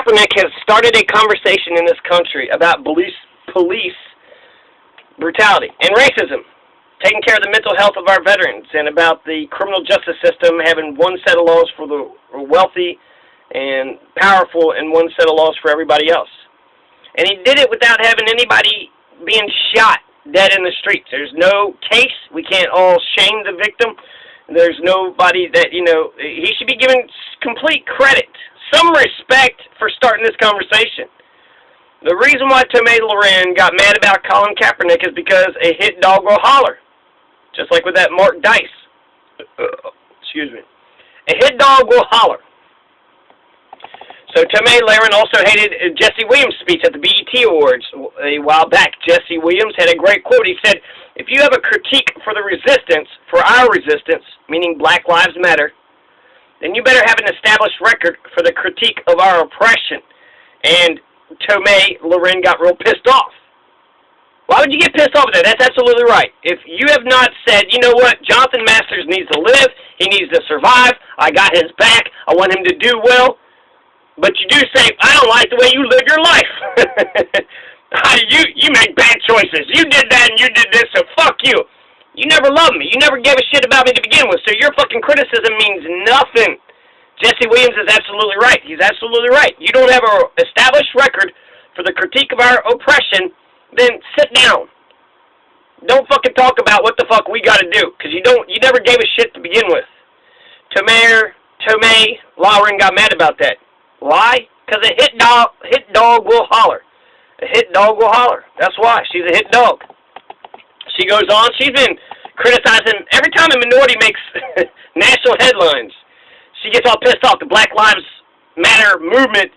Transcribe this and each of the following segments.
Kaepernick has started a conversation in this country about police brutality and racism, taking care of the mental health of our veterans, and about the criminal justice system having one set of laws for the wealthy and powerful and one set of laws for everybody else. And he did it without having anybody being shot dead in the streets. There's no case. We can't all shame the victim. There's nobody that, he should be given complete credit, some respect for starting this conversation. The reason why Tomi got mad about Colin Kaepernick is because a hit dog will holler. Just like with that Mark Dice. Excuse me. A hit dog will holler. So Tomi also hated Jesse Williams' speech at the BET Awards a while back. Jesse Williams had a great quote. He said, "If you have a critique for the resistance, for our resistance, meaning Black Lives Matter, then you better have an established record for the critique of our oppression." And Tomi got real pissed off. Why would you get pissed off at that? That's absolutely right. If you have not said, you know what, Jonathan Masters needs to live, he needs to survive, I got his back, I want him to do well, but you do say, I don't like the way you live your life. You make bad choices. You did that and you did this, so fuck you. You never loved me. You never gave a shit about me to begin with, so your fucking criticism means nothing. Jesse Williams is absolutely right. He's absolutely right. You don't have an established record for the critique of our oppression, then sit down. Don't fucking talk about what the fuck we gotta do, because you never gave a shit to begin with. Tomi got mad about that. Why? Because a hit dog will holler. A hit dog will holler. That's why. She's a hit dog. She goes on. She's been criticizing every time a minority makes national headlines. She gets all pissed off. The Black Lives Matter movement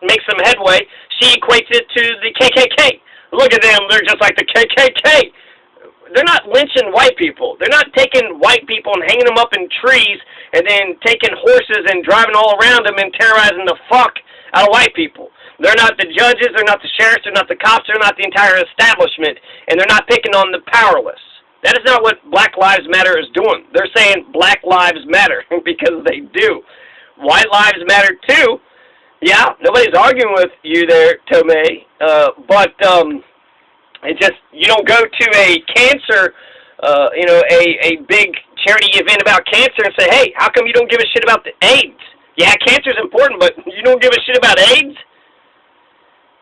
makes some headway. She equates it to the KKK. Look at them. They're just like the KKK. They're not lynching white people. They're not taking white people and hanging them up in trees and then taking horses and driving all around them and terrorizing the fuck out of white people. They're not the judges. They're not the sheriffs. They're not the cops. They're not the entire establishment. And they're not picking on the powerless. That is not what Black Lives Matter is doing. They're saying Black Lives Matter because they do. White Lives Matter too. Yeah, nobody's arguing with you there, Tomi. But it just, you don't go to a cancer, a big charity event about cancer and say, hey, how come you don't give a shit about the AIDS? Yeah, cancer's important, but you don't give a shit about AIDS?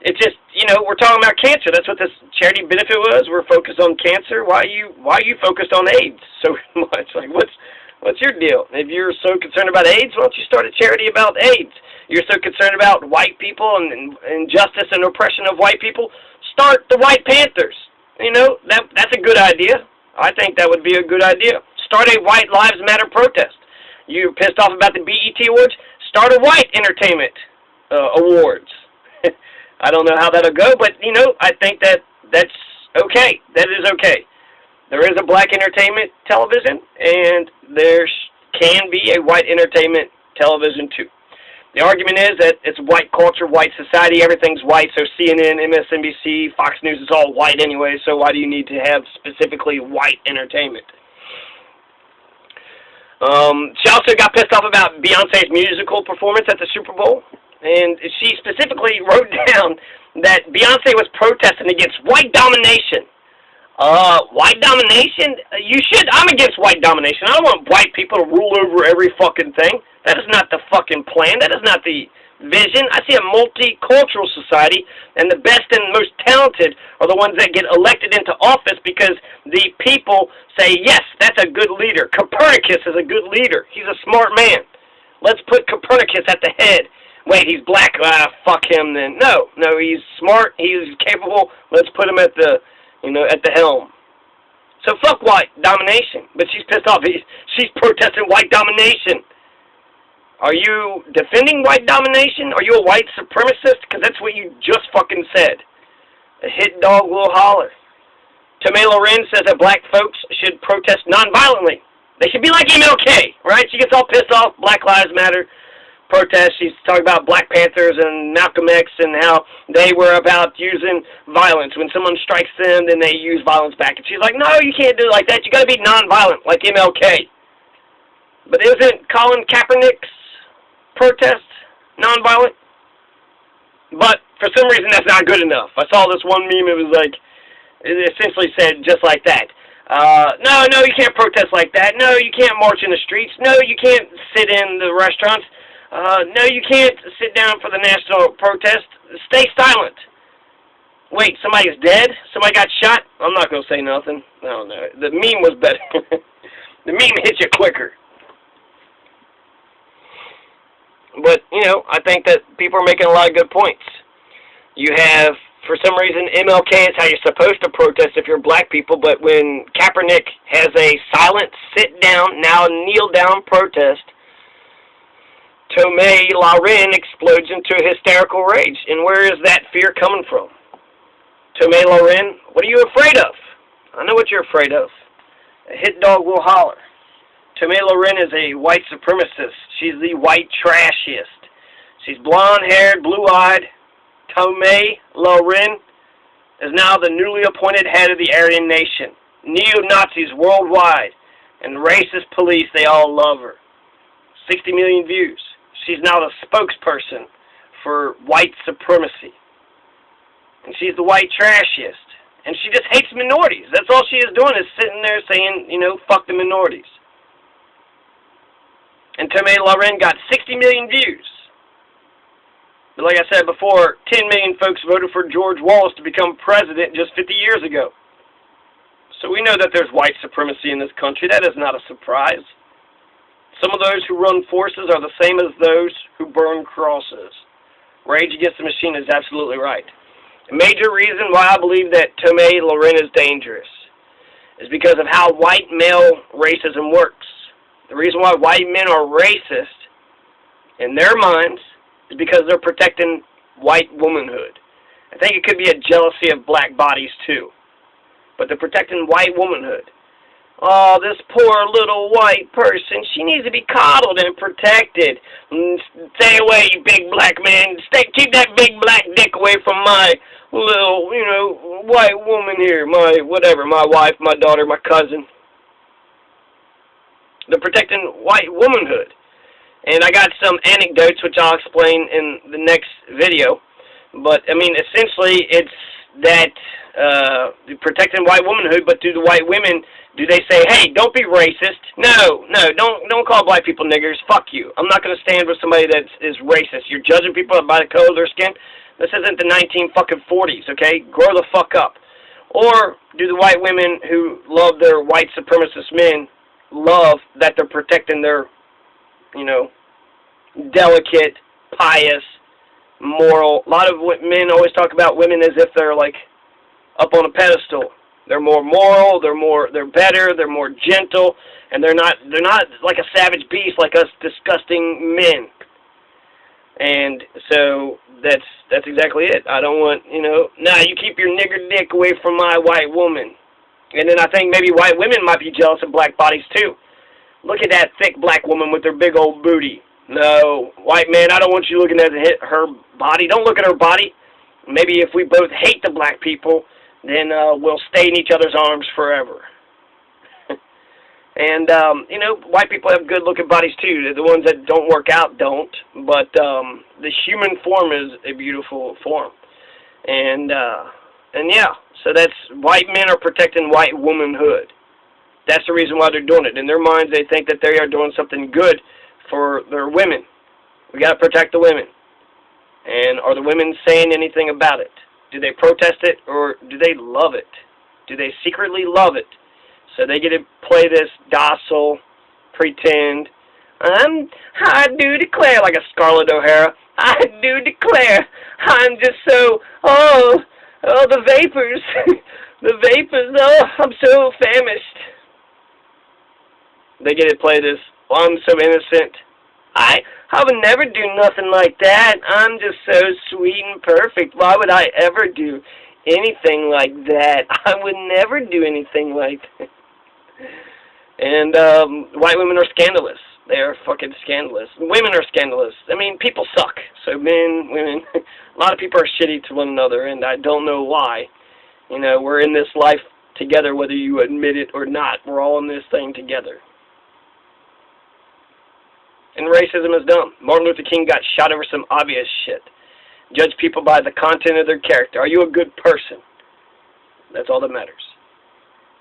It's just, we're talking about cancer. That's what this charity benefit was. We're focused on cancer. Why are you focused on AIDS so much? Like, what's your deal? If you're so concerned about AIDS, why don't you start a charity about AIDS? You're so concerned about white people and injustice and oppression of white people, start the White Panthers. That's a good idea. I think that would be a good idea. Start a White Lives Matter protest. You're pissed off about the BET Awards? Start a White Entertainment Awards. I don't know how that'll go, but, I think that's okay. That is okay. There is a black entertainment television, and there can be a white entertainment television, too. The argument is that it's white culture, white society, everyth's white, so CNN, MSNBC, Fox News is all white anyway, so why do you need to have specifically white entertainment? She also got pissed off about Beyonce's musical performance at the Super Bowl, and she specifically wrote down that Beyonce was protesting against white domination. White domination? I'm against white domination. I don't want white people to rule over every fucking thing. That is not the fucking plan. That is not the vision. I see a multicultural society, and the best and most talented are the ones that get elected into office because the people say, yes, that's a good leader. Copernicus is a good leader. He's a smart man. Let's put Copernicus at the head. Wait, he's black. Fuck him then. No, he's smart. He's capable. Let's put him at the helm. So fuck white domination. But she's pissed off. She's protesting white domination. Are you defending white domination? Are you a white supremacist? Because that's what you just fucking said. A hit dog will holler. Tomi says that black folks should protest nonviolently. They should be like MLK, right? She gets all pissed off. Black Lives Matter protest. She's talking about Black Panthers and Malcolm X and how they were about using violence. When someone strikes them, then they use violence back. And she's like, no, you can't do it like that. You got to be nonviolent, like MLK. But isn't Colin Kaepernick's protest nonviolent? for some reason that's not good enough. I saw this one meme, it was like, it essentially said just like that. No, you can't protest like that. No, you can't march in the streets. No, you can't sit in the restaurants. No, you can't sit down for the national protest. Stay silent. Wait, somebody's dead? Somebody got shot? I'm not going to say nothing. No. The meme was better. The meme hits you quicker. But, you know, I think that people are making a lot of good points. You have, for some reason, MLK is how you're supposed to protest if you're black people, but when Kaepernick has a silent sit-down, now kneel-down protest, Tomi explodes into a hysterical rage. And where is that fear coming from? Tomi, what are you afraid of? I know what you're afraid of. A hit dog will holler. Tomi is a white supremacist. She's the white trashiest. She's blonde-haired, blue-eyed. Tomi is now the newly appointed head of the Aryan Nation. Neo-Nazis worldwide and racist police, they all love her. 60 million views. She's now the spokesperson for white supremacy. And she's the white trashiest. And she just hates minorities. That's all she is doing is sitting there saying, you know, fuck the minorities. And Tomi got 60 million views. But like I said before, 10 million folks voted for George Wallace to become president just 50 years ago. So we know that there's white supremacy in this country. That is not a surprise. Some of those who run forces are the same as those who burn crosses. Rage Against the Machine is absolutely right. A major reason why I believe that Tomi is dangerous is because of how white male racism works. The reason why white men are racist in their minds is because they're protecting white womanhood. I think it could be a jealousy of black bodies too. But they're protecting white womanhood. Oh, this poor little white person, she needs to be coddled and protected. Stay away, you big black man. Keep that big black dick away from my little, you know, white woman here. My wife, my daughter, my cousin. They're protecting white womanhood. And I got some anecdotes which I'll explain in the next video. But, I mean, essentially it's that protecting white womanhood, but do the white women, do they say, hey, don't be racist? No, don't call black people niggers. Fuck you. I'm not going to stand with somebody that is racist. You're judging people by the color of their skin? This isn't the 1940s, okay? Grow the fuck up. Or do the white women who love their white supremacist men love that they're protecting their, you know, delicate, pious, moral. A lot of men always talk about women as if they're like up on a pedestal. They're more moral, they're better, they're more gentle, and they're not like a savage beast like us disgusting men. And so that's exactly it. I don't want, you know, nah, you keep your nigger dick away from my white woman. And then I think maybe white women might be jealous of black bodies too. Look at that thick black woman with her big old booty. No, white man, I don't want you looking at her body. Don't look at her body. Maybe if we both hate the black people, then we'll stay in each other's arms forever. And, you know, white people have good-looking bodies too. The ones that don't work out don't. But the human form is a beautiful form. And yeah, so that's, white men are protecting white womanhood. That's the reason why they're doing it. In their minds, they think that they are doing something good for their women. We got to protect the women. And are the women saying anything about it? Do they protest it, or do they love it? Do they secretly love it? So they get to play this docile, pretend, I do declare, like a Scarlett O'Hara, I do declare, I'm just so, oh, the vapors, the vapors, oh, I'm so famished. They get to play this, well, I'm so innocent. I would never do nothing like that. I'm just so sweet and perfect. Why would I ever do anything like that? I would never do anything like that. And white women are scandalous. They are fucking scandalous. Women are scandalous. I mean, people suck. So men, women, a lot of people are shitty to one another, and I don't know why. You know, we're in this life together, whether you admit it or not. We're all in this thing together. And racism is dumb. Martin Luther King got shot over some obvious shit. Judge people by the content of their character. Are you a good person? That's all that matters.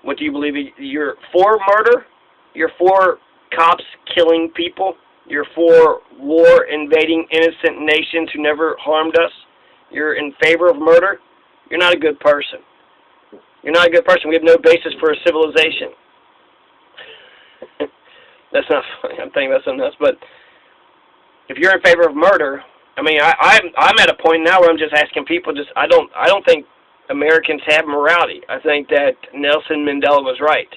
What do you believe? You're for murder? You're for cops killing people? You're for war invading innocent nations who never harmed us? You're in favor of murder? You're not a good person. You're not a good person. We have no basis for a civilization. That's not funny. I'm thinking about something else. But if you're in favor of murder, I mean, I'm at a point now where I'm just asking people. I don't think Americans have morality. I think that Nelson Mandela was right.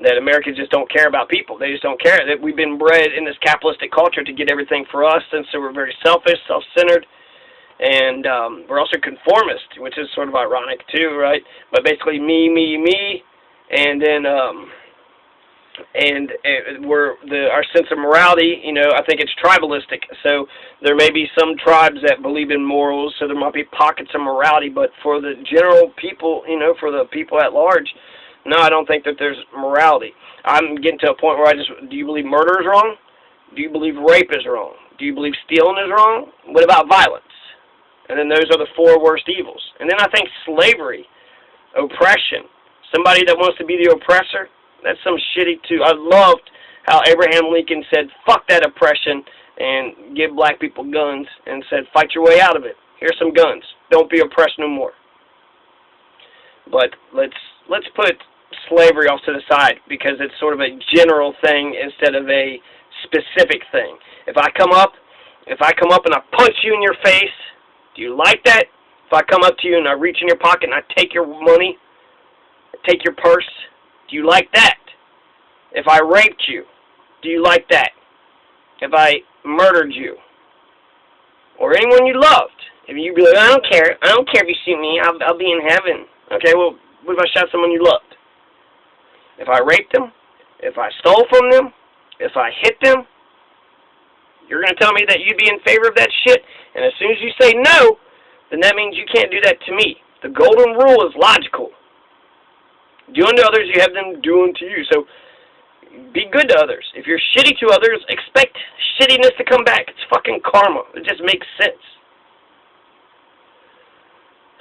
That Americans just don't care about people. They just don't care. That we've been bred in this capitalistic culture to get everything for us, and so we're very selfish, self-centered, and we're also conformist, which is sort of ironic too, right? But basically, me, me, me, and then our sense of morality. You know, I think it's tribalistic. So there may be some tribes that believe in morals, so there might be pockets of morality. But for the general people, you know, for the people at large, no, I don't think that there's morality. I'm getting to a point where do you believe murder is wrong? Do you believe rape is wrong? Do you believe stealing is wrong? What about violence? And then those are the 4 worst evils. And then I think slavery, oppression, somebody that wants to be the oppressor, that's some shitty too. I loved how Abraham Lincoln said, fuck that oppression, and give black people guns, and said, fight your way out of it. Here's some guns. Don't be oppressed no more. But let's put slavery off to the side, because it's sort of a general thing instead of a specific thing. If I come up and I punch you in your face, do you like that? If I come up to you and I reach in your pocket and I take your money, take your purse, do you like that? If I raped you, do you like that? If I murdered you, or anyone you loved, if you be like, I don't care if you shoot me, I'll be in heaven. Okay, well, what if I shot someone you loved? If I raped them, if I stole from them, if I hit them, you're going to tell me that you'd be in favor of that shit? And as soon as you say no, then that means you can't do that to me. The golden rule is logical. Do unto others, you have them do unto you. So be good to others. If you're shitty to others, expect shittiness to come back. It's fucking karma. It just makes sense.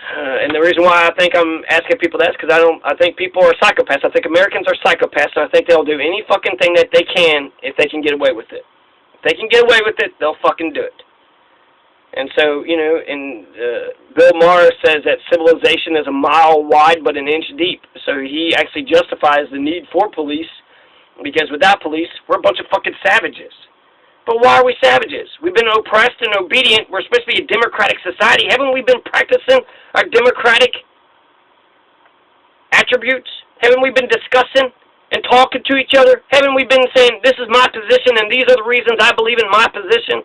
And the reason why I think I'm asking people that is because I think people are psychopaths. I think Americans are psychopaths, and I think they'll do any fucking thing that they can if they can get away with it. If they can get away with it, they'll fucking do it. And so, you know, Bill Maher says that civilization is a mile wide but an inch deep. So he actually justifies the need for police, because without police, we're a bunch of fucking savages. But why are we savages? We've been oppressed and obedient. We're supposed to be a democratic society. Haven't we been practicing our democratic attributes? Haven't we been discussing and talking to each other? Haven't we been saying, this is my position and these are the reasons I believe in my position?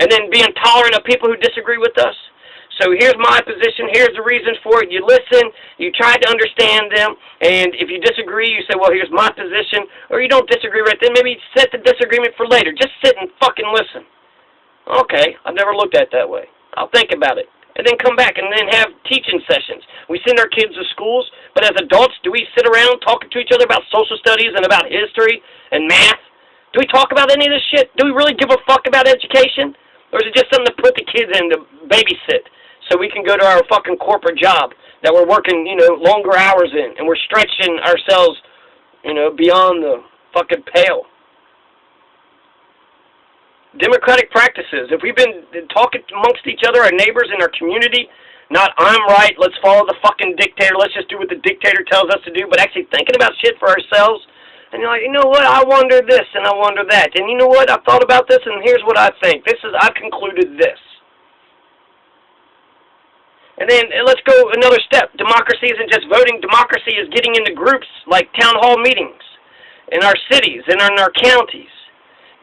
And then being tolerant of people who disagree with us? So here's my position, here's the reasons for it. You listen, you try to understand them, and if you disagree, you say, well, here's my position, or you don't disagree right then, maybe set the disagreement for later. Just sit and fucking listen. Okay, I've never looked at it that way. I'll think about it. And then come back and then have teaching sessions. We send our kids to schools, but as adults, do we sit around talking to each other about social studies and about history and math? Do we talk about any of this shit? Do we really give a fuck about education? Or is it just something to put the kids in to babysit? So we can go to our fucking corporate job that we're working, you know, longer hours in, and we're stretching ourselves, you know, beyond the fucking pale. Democratic practices. If we've been talking amongst each other, our neighbors in our community, not I'm right, let's follow the fucking dictator, let's just do what the dictator tells us to do, but actually thinking about shit for ourselves. And you're like, you know what, I wonder this and I wonder that. And you know what, I've thought about this and here's what I think. I've concluded this. And then let's go another step. Democracy isn't just voting. Democracy is getting into groups like town hall meetings in our cities and in our counties.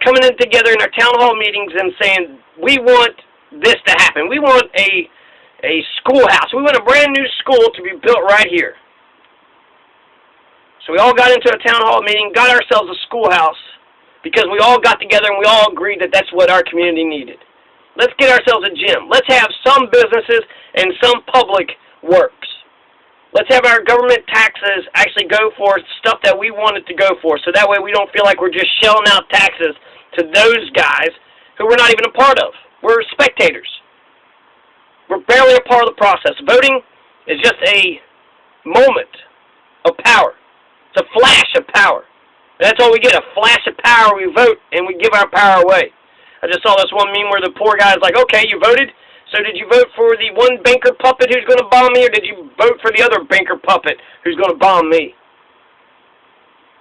Coming in together in our town hall meetings and saying, we want this to happen. We want a schoolhouse. We want a brand new school to be built right here. So we all got into a town hall meeting, got ourselves a schoolhouse, because we all got together and we all agreed that that's what our community needed. Let's get ourselves a gym. Let's have some businesses and some public works. Let's have our government taxes actually go for stuff that we want it to go for, so that way we don't feel like we're just shelling out taxes to those guys who we're not even a part of. We're spectators. barely a part of the process. Voting is just a moment of power. It's a flash of power. That's all we get, a flash of power. We vote, and we give our power away. I just saw this one meme where the poor guy's like, okay, you voted, so did you vote for the one banker puppet who's going to bomb me, or did you vote for the other banker puppet who's going to bomb me?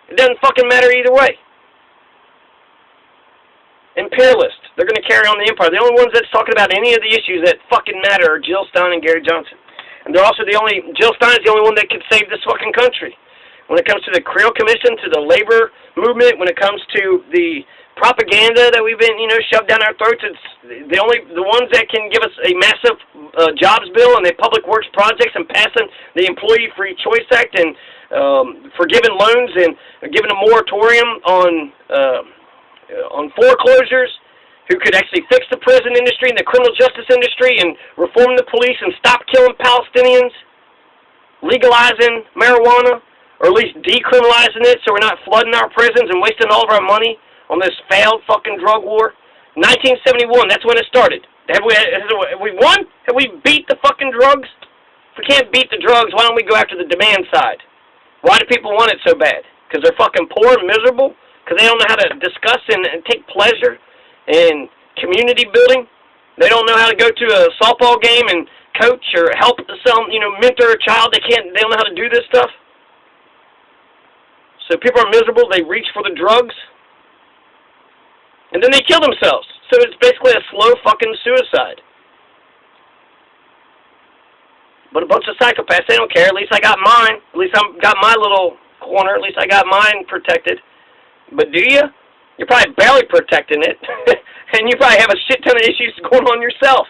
It doesn't fucking matter either way. Imperialists. They're going to carry on the empire. The only ones that's talking about any of the issues that fucking matter are Jill Stein and Gary Johnson. And they're also the only, Jill Stein's the only one that can save this fucking country. When it comes to the Creel Commission, to the labor movement, when it comes to the propaganda that we've been, shoved down our throats, it's the ones that can give us a massive jobs bill and the public works projects and passing the Employee Free Choice Act and forgiving loans and giving a moratorium on foreclosures, who could actually fix the prison industry and the criminal justice industry and reform the police and stop killing Palestinians, legalizing marijuana, or at least decriminalizing it so we're not flooding our prisons and wasting all of our money on this failed fucking drug war. 1971, that's when it started. Have we won? Have we beat the fucking drugs? If we can't beat the drugs, why don't we go after the demand side? Why do people want it so bad? Because they're fucking poor and miserable? Because they don't know how to discuss and take pleasure in community building? They don't know how to go to a softball game and coach or help some, mentor a child. They don't know how to do this stuff. So people are miserable, they reach for the drugs, and then they kill themselves. So it's basically a slow fucking suicide. But a bunch of psychopaths, they don't care. At least I got mine. At least I got my little corner. At least I got mine protected. But do you? You're probably barely protecting it. And you probably have a shit ton of issues going on yourself.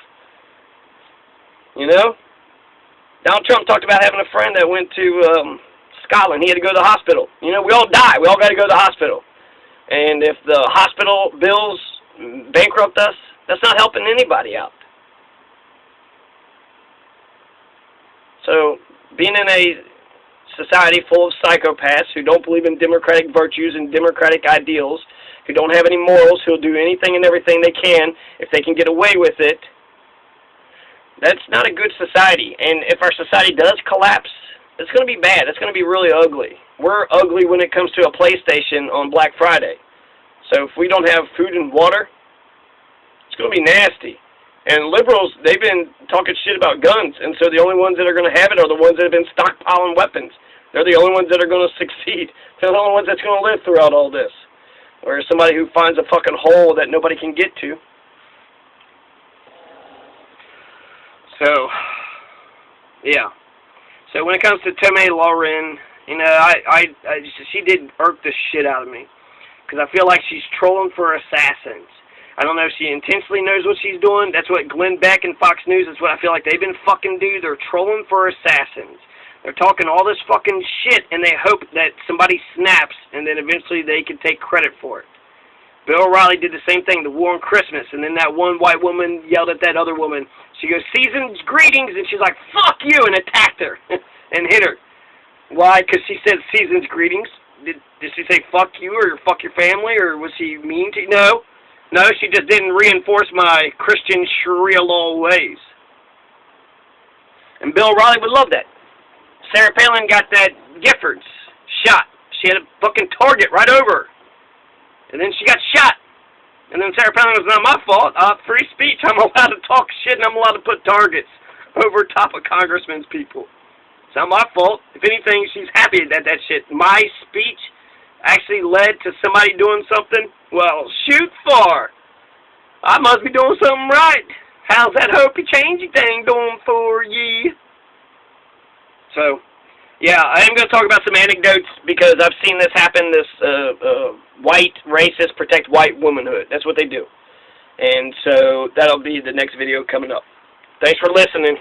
Donald Trump talked about having a friend that went to Scotland. He had to go to the hospital. We all die. We all got to go to the hospital. And if the hospital bills bankrupt us, that's not helping anybody out. So, being in a society full of psychopaths who don't believe in democratic virtues and democratic ideals, who don't have any morals, who'll do anything and everything they can if they can get away with it, that's not a good society. And if our society does collapse, it's going to be bad. It's going to be really ugly. We're ugly when it comes to a PlayStation on Black Friday. So if we don't have food and water, it's going to be nasty. And liberals, they've been talking shit about guns, and so the only ones that are going to have it are the ones that have been stockpiling weapons. They're the only ones that are going to succeed. They're the only ones that's going to live throughout all this. Or somebody who finds a fucking hole that nobody can get to. So, yeah. So when it comes to Tomi Lahren, she did irk the shit out of me. Because I feel like she's trolling for assassins. I don't know if she intentionally knows what she's doing. That's what Glenn Beck and Fox News, that's what I feel like they've been fucking do. They're trolling for assassins. They're talking all this fucking shit, and they hope that somebody snaps, and then eventually they can take credit for it. Bill O'Reilly did the same thing, the war on Christmas, and then that one white woman yelled at that other woman. She goes, "Season's greetings," and she's like, "Fuck you," and attacked her and hit her. Why? Because she said season's greetings. Did she say fuck you or fuck your family, or was she mean to you? No, she just didn't reinforce my Christian Sharia law ways. And Bill O'Reilly would love that. Sarah Palin got that Giffords shot. She had a fucking target right over her. And then she got shot. And then Sarah Palin was, not my fault. Free speech. I'm allowed to talk shit and I'm allowed to put targets over top of congressmen's people. It's not my fault. If anything, she's happy that shit. My speech actually led to somebody doing something. Well, shoot for. I must be doing something right. How's that hopey changey thing doing for ye? So, yeah, I am going to talk about some anecdotes because I've seen this happen, this white racists protect white womanhood. That's what they do. And so that'll be the next video coming up. Thanks for listening.